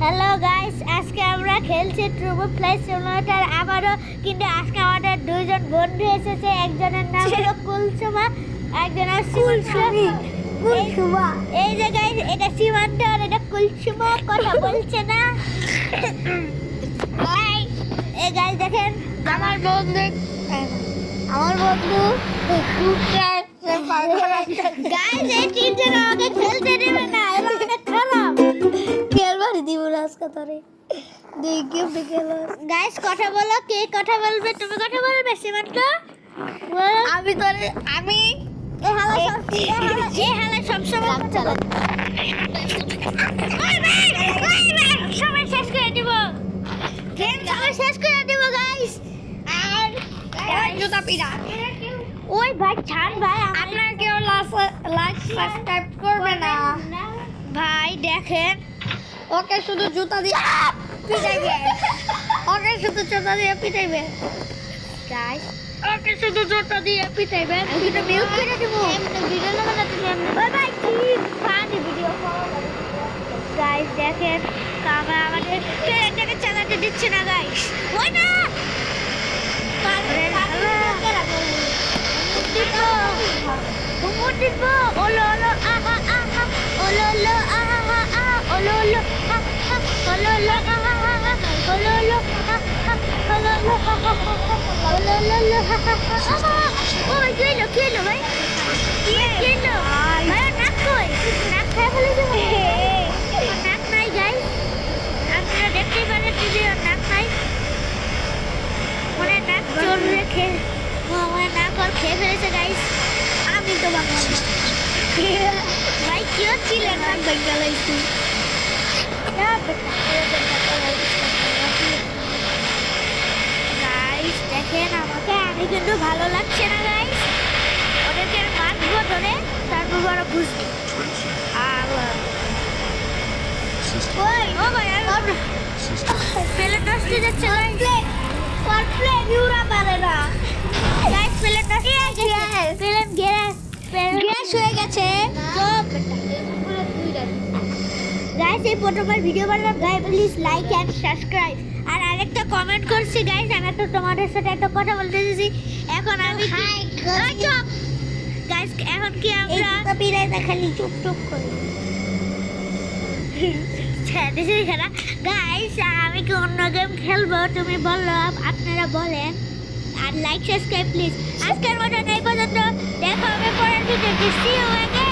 Hello guys, আজকে আমরা খেলছি ট্রুবো ফ্লাই সিমুলেটর আবারও। কিন্তু আজকে আমাদের দুইজন বন্ধু এসেছে। একজনের নাম হলো কুলসুমা, একজনের কুলসুমা। এই যে গাইস, এটা সীমান্ত আর এটা কুলসুমা, কথা বলছে না। এই গাইস দেখেন, আমার বন্ধু গাইস এই তিনজন আমাকে খেলতে দেবে না, এরা অনেক খারাপ। খেলবার দিব না আজকে তোরে। দুই গেম খেলো গাইস। কথা বলো, কে কথা বলবে? তুমি কথা বলবে সীমান্ত? আমি তোরে এই হালা সব সময় কথা বল। সময় শেষ করে দিব, গেম সময় শেষ করে দিব গাইস। আর জুতা পিড়া ওই ভাই ছান ভাই, আপনারা কেউ লাইক সাবস্ক্রাইব করবে না ভাই। দেখেন ওকে শুধু জুতা দিয়ে পিটাইবে, ওকে শুধু জুতা দিয়ে পিটাইবে গাইস, ওকে শুধু জুতা দিয়ে পিটাইবে। ভিডিও মিউট করে দেব, ভিডিও না বানাতে ওই ভাই কি ফানি ভিডিও গাইস। দেখেন কামা আমাদের ট্রেনটাকে চালাতে দিচ্ছে না গাইস। ওই না দেখতেই পারেন নাক নাই, মনে নাক চোর রেখে আমার নাক আর খেয়ে ফেলেছে গাইস। আমি তো ভাই কেউ ছিল না বেঙ্গালাইছি গাইস। দেখেন আমাকে, আমি কিন্তু ভালো লাগছে না গাইস। ওদেরকে মারবো ধরে, তারপর বড় বুঝবি। ওই ও ভাই পেলে নষ্ট যাচ্ছে ভিডিও বানালাম guys, please like and subscribe. আর আরেকটা কমেন্ট করছি গাইস, আমি তো তোমাদের সাথে একটা কথা বলতে চাইছি। এখন আমি গাইস, এখন কি আমরা খালি চুপ চুপ করি গাইস? আমি কি অন্য গেম খেলবো? তুমি বলো, আপনারা বলেন। আর লাইক সাবস্ক্রাইব প্লিজ। আজকের মতো এই পর্যন্ত, দেখা হবে পরের ভিডিওতে। See you again.